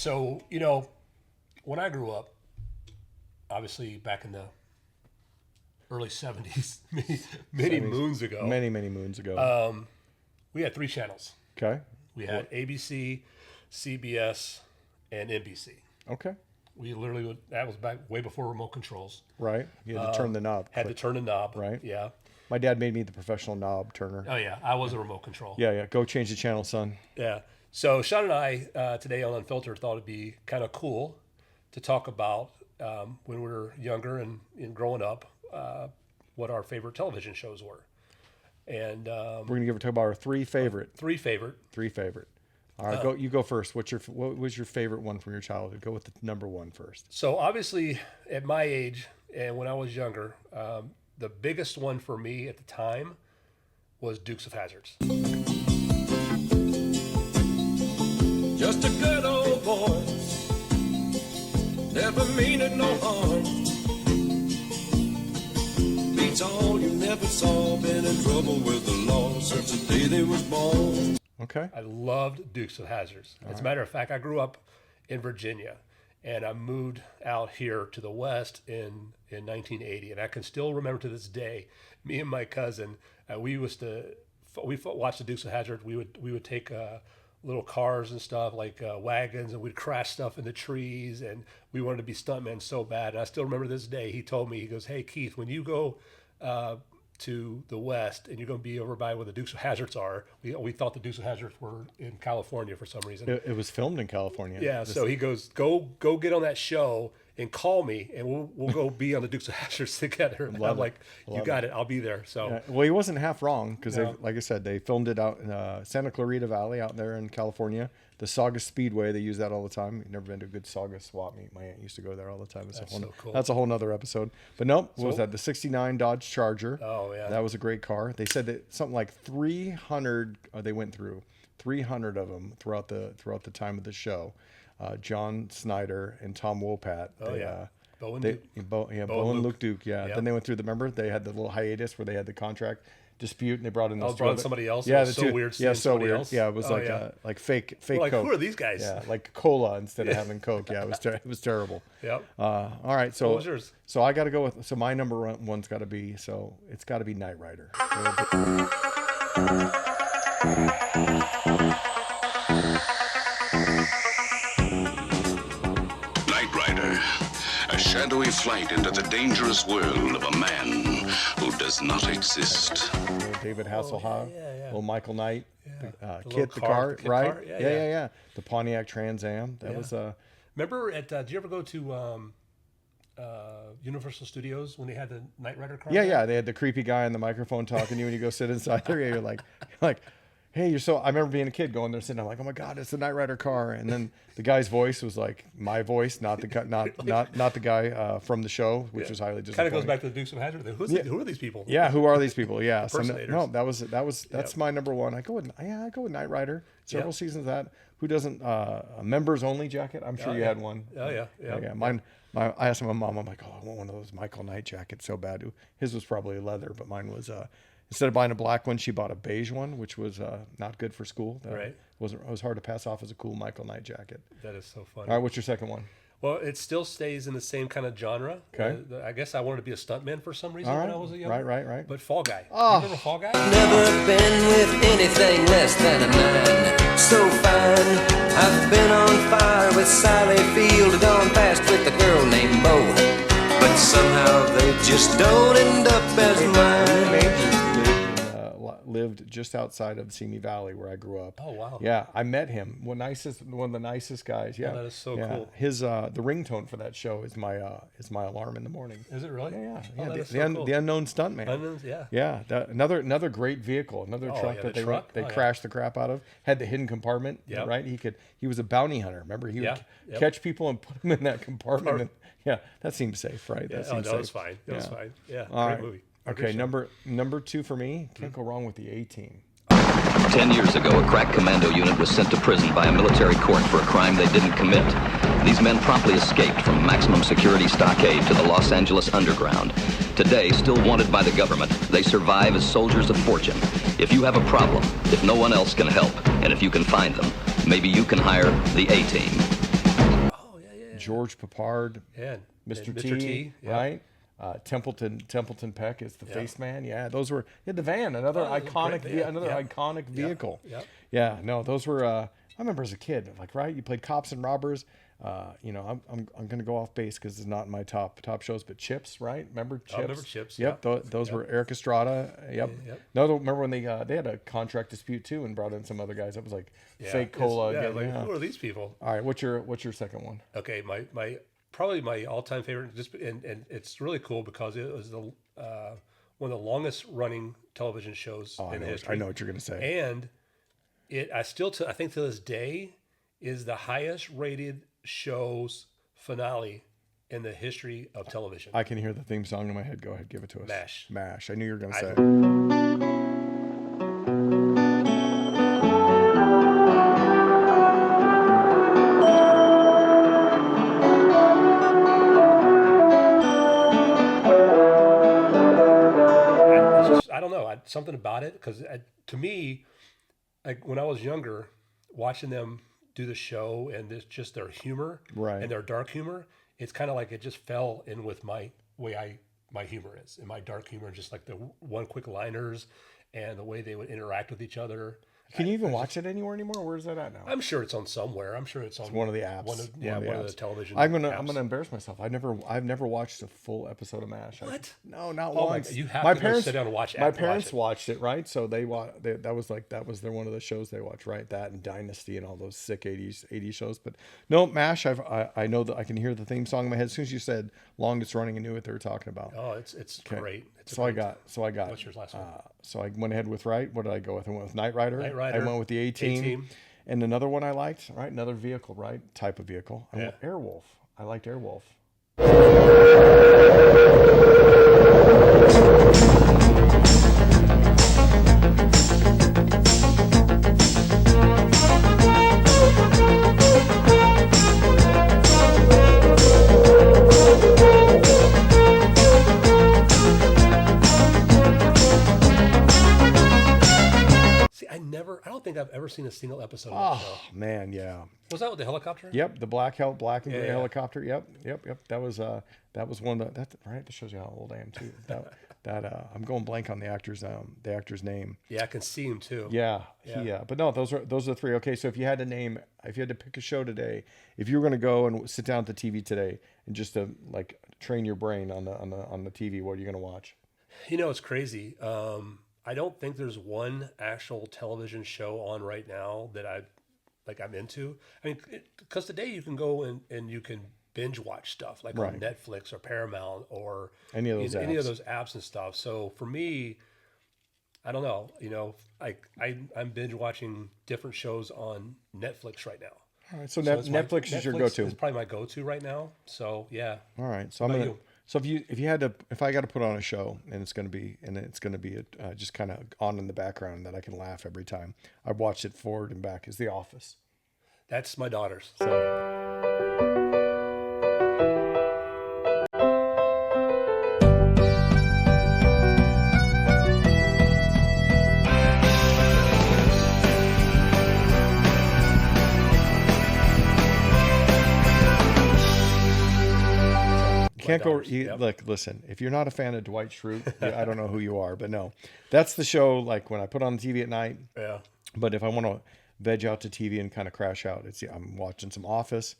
So, when I grew up, obviously back in the early 70s, many moons ago. Many moons ago. We had 3 channels. Okay. We had ABC, CBS, and NBC. Okay. We literally, that was back way before remote controls. Right. You had to turn the knob. Had to turn the knob. Right. Yeah. My dad made me the professional knob turner. Oh, yeah. I was a remote control. Yeah. Go change the channel, son. Yeah. So Sean and I, today on Unfiltered, thought it'd be kind of cool to talk about when we were younger and growing up, what our favorite television shows were. And we're going to talk about our 3 favorite. 3 favorite. 3 favorite. All right, you go first. What was your favorite one from your childhood? Go with the number 1 first. So obviously, at my age and when I was younger, the biggest one for me at the time was Dukes of Hazzards. Just a good old boy, never meaning no harm. Beats all you never saw, been in trouble with the law since the day they was born. Okay. I loved Dukes of Hazzards. As a matter of fact, I grew up in Virginia, and I moved out here to the West in 1980. And I can still remember to this day, me and my cousin, we watched the Dukes of Hazzard. We would take little cars and stuff like wagons, and we'd crash stuff in the trees, and we wanted to be stuntmen so bad. And I still remember this day. He told me, he goes, "Hey Keith, when you go to the West and you're going to be over by where the Dukes of Hazzards are," we thought the Dukes of Hazzards were in California for some reason. It was filmed in California. Yeah, so he goes, go get on that show and call me, and we'll go be on the Dukes of Hazzards together. And I'm like, you got it. I'll be there. So yeah. Well, he wasn't half wrong because, like I said, they filmed it out in Santa Clarita Valley out there in California. The Saugus Speedway, they use that all the time. You've never been to a good Saugus swap meet. My aunt used to go there all the time. That's a whole nother episode. But nope, what was that? The 69 Dodge Charger. Oh, yeah. That was a great car. They said that something like 300, they went through 300 of them throughout the time of the show. John Snyder and Tom Wopat. Bo and Luke Duke. Yeah. Yep. Then they went through the little hiatus where they had the contract dispute, and they brought in somebody else. Yeah, it was so weird. Yeah, so weird. Else. Yeah, it was like fake like, Coke. who are these guys? Yeah, like cola instead of having Coke. Yeah, it was terrible. Yep. All right, so what was yours? So I got to go with. So my number one's got to be. So it's got to be Knight Rider. Knight Rider, a shadowy flight into the dangerous world of a man who does not exist. David Hasselhoff, little Michael Knight, Kit the car, right? Car? Yeah. The Pontiac Trans Am. That was Remember did you ever go to Universal Studios when they had the Knight Rider car? Yeah. They had the creepy guy on the microphone talking to you when you go sit inside there. You're like, hey, you're so. I remember being a kid going there sitting. I'm like, oh my god, it's the Knight Rider car. And then the guy's voice was like my voice, not the guy from the show, which was highly disappointing. Kind of goes back to the Dukes of Hazzard. Who are these people? Yeah, who are these people? Yeah, so impersonators. That's my number one. I go with Knight Rider. Several seasons of that. Who doesn't? A members only jacket. I'm sure you had one. Oh yeah. Mine. I asked my mom. I'm like, oh, I want one of those Michael Knight jackets so bad. His was probably leather, but mine was. Instead of buying a black one, she bought a beige one, which was not good for school. Right. It was hard to pass off as a cool Michael Knight jacket. That is so funny. All right, what's your second one? Well, it still stays in the same kind of genre. Okay. I guess I wanted to be a stuntman for some reason when I was a young. Right. But Fall Guy. Oh. You remember Fall Guy? Never been with anything less than a 9. So fine, I've been on fire with Sally Field, gone past with a girl named Bo. But somehow they just don't end up as mine. Lived just outside of Simi Valley where I grew up. Oh wow! Yeah, I met him. One of the nicest guys. Yeah, that is so cool. His the ringtone for that show is my alarm in the morning. Is it really? Yeah. Oh, The Unknown Stuntman. Unknowns, yeah. Yeah, another great vehicle, another truck that they crashed the crap out of. Had the hidden compartment. Yeah. Right. He was a bounty hunter. Remember, he would catch people and put them in that compartment. And, yeah, that seemed safe, right? Yeah, that was fine. That was fine. Yeah, great movie. Okay, number 2 for me. Can't go wrong with the A-Team. 10 years ago, a crack commando unit was sent to prison by a military court for a crime they didn't commit. These men promptly escaped from maximum security stockade to the Los Angeles underground. Today, still wanted by the government, they survive as soldiers of fortune. If you have a problem, if no one else can help, and if you can find them, maybe you can hire the A-Team. George Papard, And Mr. and T, yeah. right? Templeton Peck is the face man. Yeah, those were the van, another iconic, great van. another Yeah. iconic vehicle. Yep. Yeah, no, those were. I remember as a kid, like right, you played cops and robbers. I'm gonna go off base because it's not my top shows, but Chips, right? Remember Chips? I remember Chips, Yep, yeah. those were Eric Estrada. Yep. Yep. No, remember when they had a contract dispute too and brought in some other guys. That was like fake cola. Yeah, getting- like, who are these people? All right, what's your second one? Okay, my probably my all-time favorite, and it's really cool because it was the one of the longest running television shows in history. I know what you're gonna say. And I think to this day is the highest rated show's finale in the history of television. I can hear the theme song in my head. Go ahead, give it to us. MASH. MASH. I knew you were gonna say. I don't know. Something about it because to me, like when I was younger, watching them do the show and just their humor Right. and their dark humor, it's kind of like it just fell in with my way my humor is, and my dark humor, just like the one quick liners and the way they would interact with each other. Can you even watch it anywhere anymore? Where's that at now? I'm sure it's on somewhere. I'm sure it's on One of the apps. One of the apps. television. I'm gonna apps. embarrass myself. I've never watched a full episode of MASH. What? No, not Oh my once. God, you have my to go parents sit down and watch it. My Watch parents it. watched it, right? So that was their one of the shows they watched, right? That and Dynasty and all those sick 80s shows. But no, MASH. I know that I can hear the theme song in my head as soon as you said longest running. I knew what they were talking about. Oh, it's great. It's So I got. What's your last one? So I went ahead with right. What did I go with? I went with Knight Rider. Knight Rider. I went with the A-Team. A-Team. And another one I liked, right? Another vehicle, right? Type of vehicle. I went Airwolf. I liked Airwolf. See, I don't think I've ever seen a single episode of that show. Oh man, yeah. Was that with the helicopter? Yep, the black and gray Yeah. helicopter. Yep. That was one of that right. That shows you how old I am too. I'm going blank on the actor's name. Yeah, I can see him too. Yeah. But no, those are the three. Okay, so if you had to pick a show today, if you were going to go and sit down at the TV today and just to like train your brain on the TV, what are you going to watch? You know, it's crazy. I don't think there's one actual television show on right now that I'm into. I mean, because today you can go and you can binge watch stuff like on Netflix or Paramount or Any of those apps and stuff. So for me, I don't know. You know, I'm binge watching different shows on Netflix right now. All right, so it's Netflix is your go-to. It's probably my go-to right now. So yeah. All right, so if I got to put on a show and it's going to be just kind of on in the background that I can laugh every time, I've watched it forward and back, is The Office. That's my daughter's. So can't go. Look, listen. If you're not a fan of Dwight Schrute, I don't know who you are, but no, that's the show. Like when I put on the TV at night. Yeah. But if I want to veg out to TV and kind of crash out, I'm watching some Office.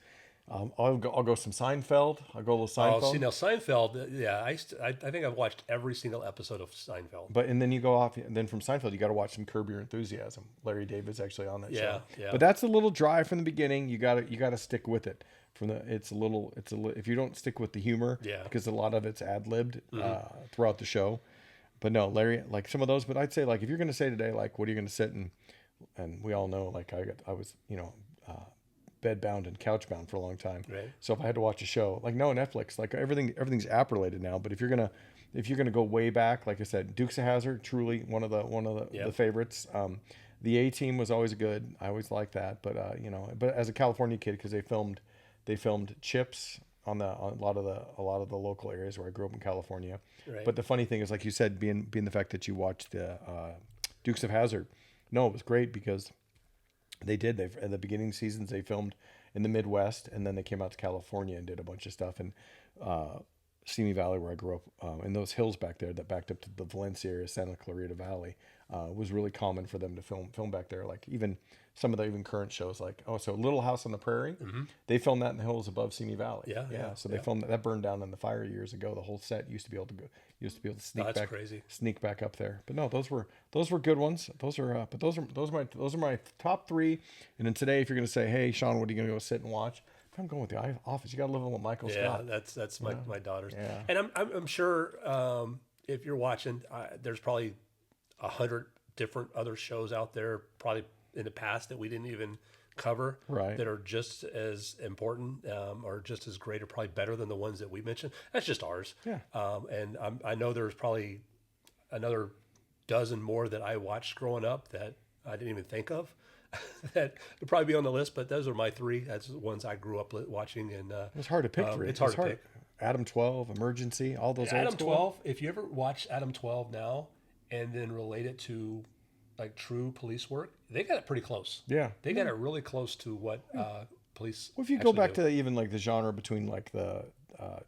I'll go some Seinfeld. I'll go a little Seinfeld. Oh, see now Seinfeld. Yeah, I think I've watched every single episode of Seinfeld. And then you go off, and then from Seinfeld, you got to watch some Curb Your Enthusiasm. Larry David's actually on that show. Yeah. But that's a little dry from the beginning. You got to stick with it. It's a little. If you don't stick with the humor, because a lot of it's ad libbed throughout the show. But no, Larry, like some of those. But I'd say like if you're going to say today, like what are you going to sit and we all know like I was bed bound and couch bound for a long time. Right. So if I had to watch a show, like no Netflix, like everything's app related now. But if you're gonna go way back, like I said, Dukes of Hazzard, truly one of the favorites. The A-Team was always good. I always liked that. But but as a California kid, because they filmed Chips on a lot of the local areas where I grew up in California. Right. But the funny thing is, like you said, being the fact that you watched the Dukes of Hazzard, no, it was great because. They did. At the beginning seasons, they filmed in the Midwest, and then they came out to California and did a bunch of stuff. And Simi Valley, where I grew up, and those hills back there that backed up to the Valencia area, Santa Clarita Valley, was really common for them to film back there. Like even some of the even current shows, like so Little House on the Prairie, they filmed that in the hills above Simi Valley. Yeah. So they filmed that burned down in the fire years ago. The whole set used to be able to sneak back up there. But no, those were good ones. Those are my top 3. And then today, if you're gonna say, hey Sean, what are you gonna go sit and watch? I'm going with The Office. You got to live with Michael Scott. Yeah, that's my daughter's. Yeah. And I'm sure if you're watching, there's probably 100 different other shows out there, probably in the past that we didn't even cover, right, that are just as important or just as great or probably better than the ones that we mentioned. That's just ours. Yeah. And I know there's probably another dozen more that I watched growing up that I didn't even think of. That would probably be on the list, but those are my 3. That's the ones I grew up watching, and it's hard to pick 3. It's hard to pick. Adam 12, Emergency, all those. Adam 12. If you ever watch Adam 12 now, and then relate it to like true police work, they got it pretty close. Yeah, they got it really close to what police. Well, if you go back to even like the genre between like the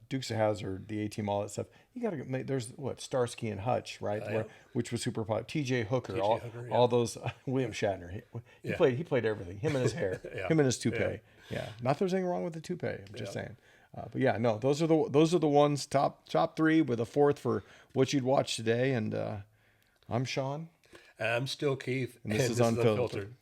Dukes of Hazzard, the A-Team, all that stuff, you got to. There's Starsky and Hutch, right? Which was super popular. T.J. Hooker, all those. William Shatner, he played everything. Him and his hair, him and his toupee. Yeah, not that there's anything wrong with the toupee. I'm just saying. But yeah, no, those are the ones top 3 with a 4th for what you'd watch today. And I'm Sean. I'm still Keith. And this is Unfiltered.